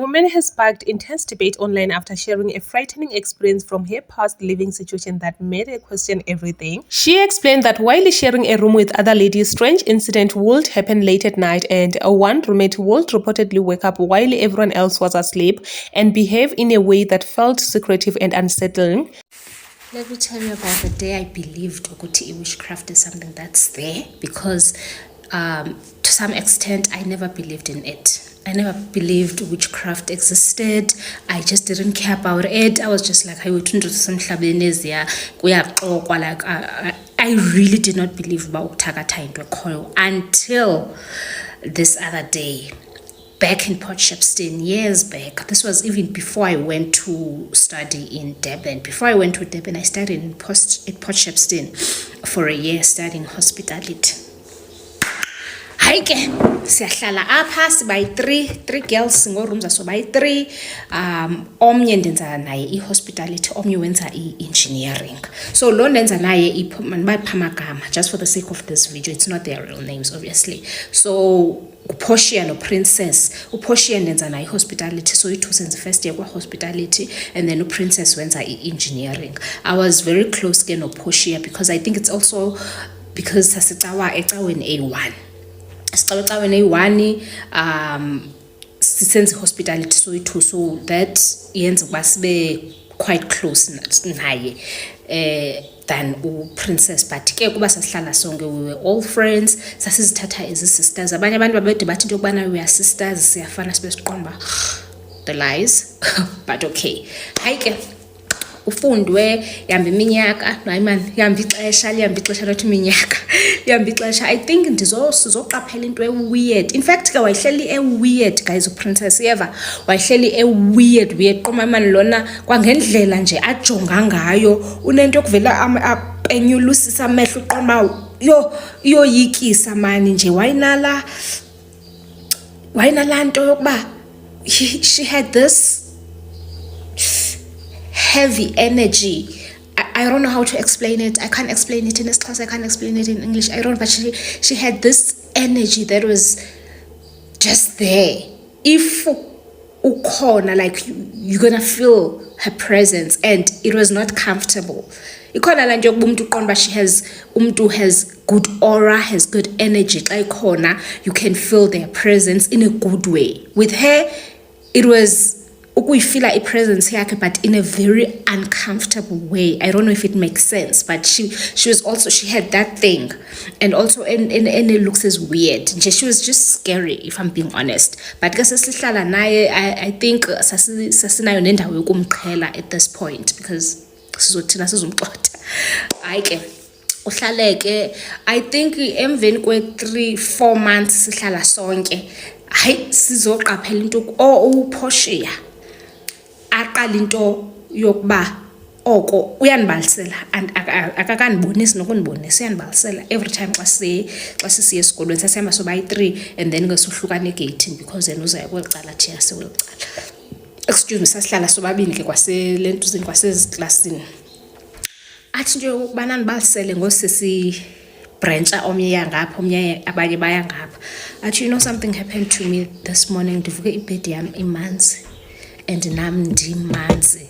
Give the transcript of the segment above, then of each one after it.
woman has sparked intense debate online after sharing a frightening experience from her past living situation that made her question everything. She explained that while sharing a room with other ladies, strange incident would happen late at night, and one roommate would reportedly wake up while everyone else was asleep and behave in a way that felt secretive and unsettling. Let me tell you about the day I believed Okuti witchcraft is something that's there, because to some extent I never believed in it. I never believed witchcraft existed. I just didn't care about it. I was just like, I really did not believe about Tagata into a coil until this other day. Back in Port Shepstone, years back. This was even before I went to study in Durban. Before I went to Durban, I studied in Port Shepstone for a year, studying hospitality. Haike, siyahlala apha sibayi three girls ngorooms aso bayi 3. Omnye ndenza naye i-hospitality, omnye wenza i-engineering. So lo ndenza naye manibapha amagama just for the sake of this video. It's not their real names, obviously. So uPortia no Princess. uPortia ndenza naye i-hospitality, so it was in the first year kwa-hospitality, and then uPrincess wenza i-engineering. I was very close ke noPortia because I think it's also because sasicawa ecaweni A1. Sicaweni A1 sisenze hospitality so it, so that yenza ukuba sibe quite close naye than uPrincess. But ke kuba sasihlala sonke, we were all friends, sasizithatha as sisters. Abanye abantu babede bathi into yokubana we are sisters, siyafana sibe siqonda the lies. But okay, hayi ke ufundwe yamba iminyaka noyimani yamba ixesha lothi iminyaka yamba ixesha. I think sizoqaphela into weird. In fact ke wayihleli weird guys uPrincess yeva wayihleli weird qoma imani lona kwangendlela nje ajonga ngayo unento yokuvela apenyulusisa amehlo uqoma yoyikisa mani nje wayinala nto yokuba she had this heavy energy. I don't know how to explain it. I can't explain it in this class. I can't explain it in English. I don't. But she had this energy that was just there. If ukhona, like you're gonna feel her presence, and it was not comfortable. Ikhona la nto yokuba umuntu uqonda she has good aura, has good energy. Xa ikhona, you can feel their presence in a good way. With her, it was ukuyifila presence yakhe, but in a very uncomfortable way. I don't know if it makes sense, but she was also, she had that thing, and also and it looks as weird. She was just scary, if I'm being honest. But because sasihlala naye, I think sasinayo nendawo yokumqhela at this point, because sizothina sizomxotha. Hayi ke uhlaleke, I think emveni kwe 3-4 months sihlala sonke, hayi sizoqaphela into uPortia aqala into yokuba oko uyanibalisela and akakanibonisi nokundibonisa, uyanibalisela every time xa sisiya esikolweni. Sasihamba sobayi 3 and then ngesohlukane egate because yena uzaya kwelicala thina sekwelicala. Excuse me, sasihlala sobabini ke kwaselentuzini kwaseziklasini. Athi nje ukubana nibalisele ngosisi brancha omnye yangapha omnye abanye bayangapha. Athi, you know, something happened to me this morning. Ndivuke ibed yami imanzi and nami ndimanzi.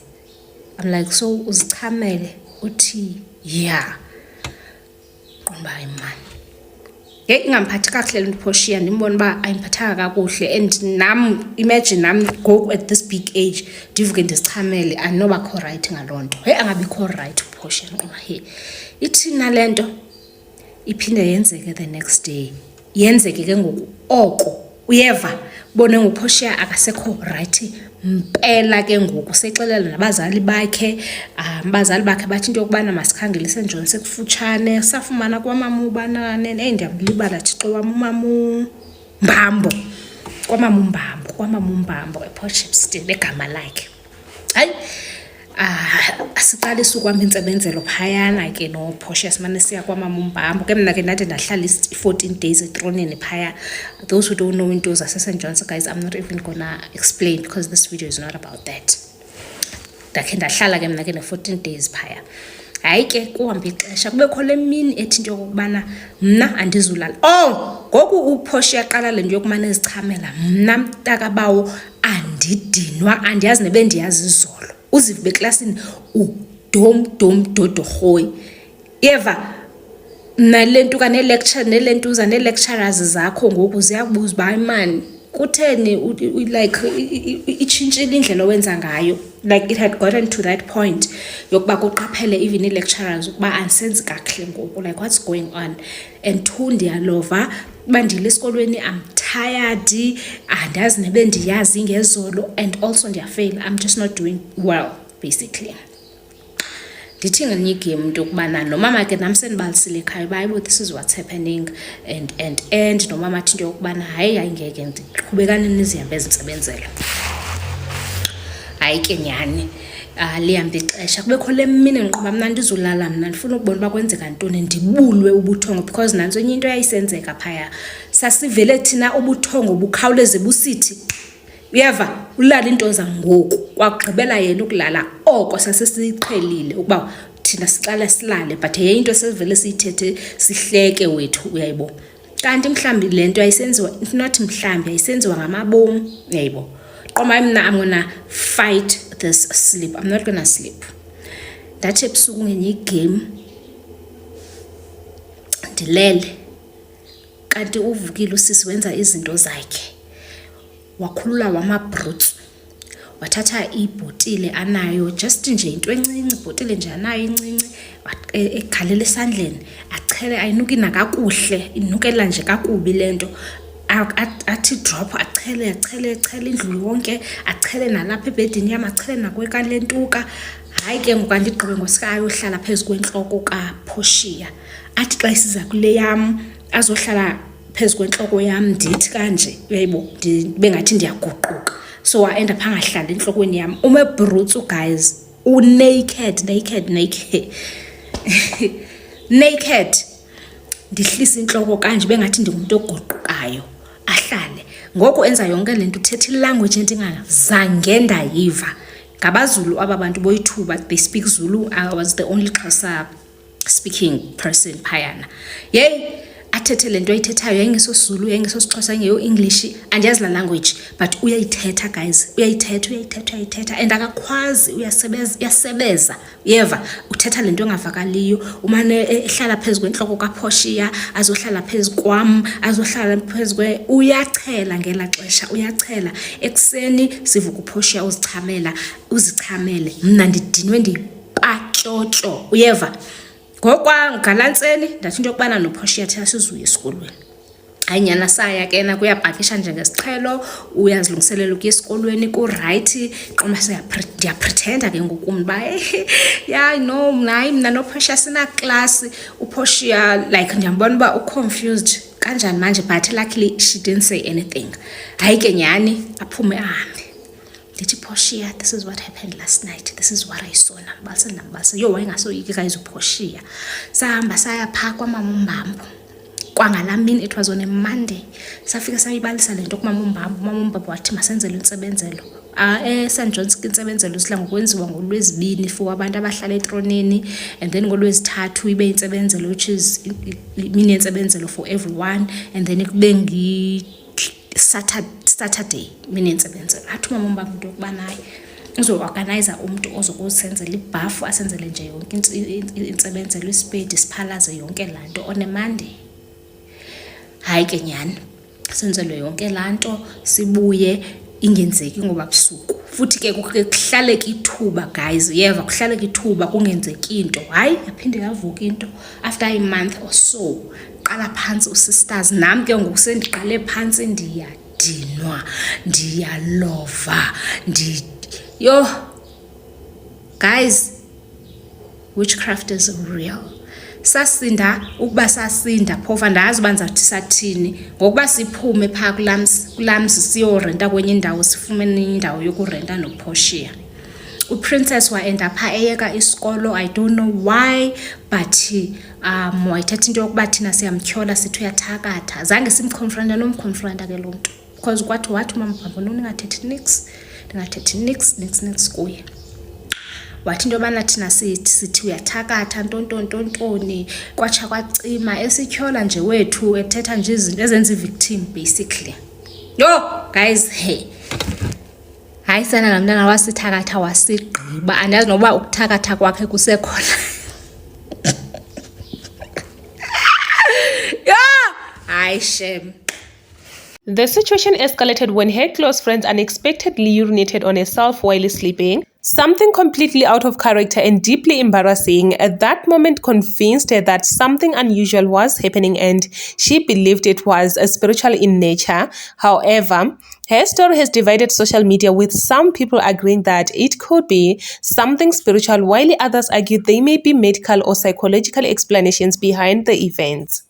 I'm like, so uzichamele? Uthi yeah. Qomba imani. Ingamphathi kakuhle uPortia, ndimbona ba ayimphathanga kakuhle, and nam imagine nam go at this big age ndivuke ndizichamele anobakho right ngalonto. Angabikho right uPortia ngoba ithina lento iphinde yenzeke the next day. Yenzeke ke ngoku oko uyeva bone nguPortia akasekho right mpela ke ngoku sexelela nabazali bakhe. Abazali bakhe bathi into yokubana masikhangele eSt John sekufutshane, safumana kwamama ubanane ndiyamlibala Thixo wam umama uMbambo ePort Shepstone begama lakhe. Hayi asiqalisa ukwamba intsebenzelo phayana ke noPortia simane siya kwamama uMbambo. Ke mna ke ndade ndahlala 14 days etronini phaya. Those who don't know into zaseSt John's, guys, I'm not even gonna explain because this video is not about that. Ndakhe ndahlala ke mna ke 14 days phaya. Hayi ke kuhamba ixesha kubekho le mini ethi into yokubana mna andizulala. Ngoku uPortia yaqala le nto yokumane ezichamela, mna mntakabawo ndidinwa andiyazi nebendiyazi izolo uzive beklasini dodo yeva nalentuka nelecturers zakho ngoku ziyakubuza uba man kutheni like itshintshile indlela owenza ngayo. Like it had gotten to that point yokuba kuqaphele even lecturers ukuba andisenzi kakuhle ngoku, like what's going on. And two, ndiyalova uba ndile esikolweni I'm tired, andazi nebendiyazi ngezolo, and also ndiyafail, I'm just not doing well basically. Ndithi ngelinye igame into ukubana nomama ke nam sendibalisile ekhaya uba hayibo this is what's happening and nomama athi into yokubana hayi ngeke ndiqhubekane nizihambe ezintsebenzela. Hayi ke nyhani lihambe ixesha kubekho le mini ngiqhuba mna ndizolala mna ndifuna ukubona uba kwenzeka ntoni ndibulwe ubuthongo because nanso enye into yayisenzeka phaya sasivele thina ubuthongo bukhawuleze busithi uyeva ulala into zangoku kwagqibela yena ukulala oko sasesiqhelile ukuba thina siqala silale but yeyinto sevele siyithethe sihleke wethu uyayibo. Kanti mhlambi lento ayisenziwa not mhlambi ayisenziwa ngamabomu uyayibo. Qoma mina I'm gonna fight this sleep, I'm not gonna sleep. Ndathi ebusuku ngenye igame ndilele kanti uvukile usisi wenza izinto zakhe wakhulula wamabruts wathatha ibhotile anayo just nje into encinci ibhotile nje anayo incinci ekhalela esandleni achele ayinuki nakakuhle inukela nje kakubi lento athi drop achele indlu yonke achele nalapha ebedini yami achele nakweka lentuka. Hayi ke ngokandigqibe ngosikayo ohlala phezulu kwenhloko kaPortia athi xa isiza kule yam azohlala phezulu kwenhloko yam ndithi kanje uyayibo bengathi ndiyaguquka so waenda phangahlala enhlokweni yami umebrutsu guys naked naked ndihlisa inhloko kanje bengathi ndingumuntu oguqukayo ahlale ngoku enza yonke lento uthetha ilanguage endingazange ndayiva. Ngabazulu ababantu boyithuba they speak Zulu. I was the only Xhosa speaking person phayana yey athethe lento ayithethayo yayingeso Zulu yayingeso Xhosa ngeyo English andiyazi la language but uyayithetha guys uyayithetha and akakhwazi uyasebeza yeva uthetha lento engavakaliyo umane ehlala phezulu kwenhloko kaPortia azohlala phezulu kwam azohlala phezulu uyachela ngela xesha uyachela ekseni sivuka uPortia uzichamele mna ndidinwe ndipatshotsho uyeva. Ngokwa ngalantseni ndathi into yokubana noPortia thina sizuye esikolweni. Ayinyana saya ke na kuyapakisha njengesiqhelo uyazilungiselela ukuya esikolweni ku right qoma siya pretenda ke ngokumni ba yeah no mna noPortia sina class uPortia like ndiyambona ba confused kanjani manje but luckily she didn't say anything. Hayi ke nyani aphume ahambe. Ndithi Portia this is what happened last night, this is what I saw nambalisa yo wayengasoyiki guys uPortia. Sahamba saya pha kwaMama uMbambo kwangalamini it was on a Monday safika sayibalisa lento kuMama uMbambo wathi masenzele insebenzelo St John's insebenzelo sidla ngokwenziwa ngoLwezibini for abantu abahlala eTronini and then ngoLwezithathu ibe insebenzelo which is mini insebenzelo for everyone and then kube ngi Saturday mini insebenzelo athi Mama uMbambo into yokubana hayi uzoorganize umuntu ozokusenzela ibhafu asenzele nje yonke insebenzelo isipedi siphalaze yonke lanto on a Monday. Hayi ke nyani senzelwe yonke lanto sibuye ingenzeki ngoba busuku futhi ke kuhlaleka ithuba guys yeva kuhlaleka ithuba kungenzeki into hayi yaphinde yavuka into after a month or so qala phansi usisters nami ke ngokusendiqale phansi ndiyadinwa ndiyalova yo guys witchcraft is real. Sasinda ukuba sasinda phova ndazi banzathi sathini ngokuba siphume pha kulamsi siyorenta kwenye indawo sifumene indawo yokurenta noPortia. uPrincess waenda pha eyeka isikolo I don't know why but wayithetha into yokuba thina siyamtyola sithi uyathakatha zange simconfronta nomconfronta ke lo mntu because kwathi wathi Mama uMbambo ningathethi nix ndingathethi nix kuye wathi into yobana thina sithi uyathakatha ntontontoni kwatsha kwacima esityola nje wethu ethetha nje izinto ezenza ivictim basically yo guys hey Hayi sana namntana wasithakatha wasigqiba. Andazi noba ukuthakatha kwakhe kusekhona. Yeah! Hayi shem. The situation escalated when her close friends unexpectedly urinated on herself while sleeping, something completely out of character and deeply embarrassing. At that moment convinced her that something unusual was happening and she believed it was spiritual in nature. However, her story has divided social media, with some people agreeing that it could be something spiritual while others argue there may be medical or psychological explanations behind the events.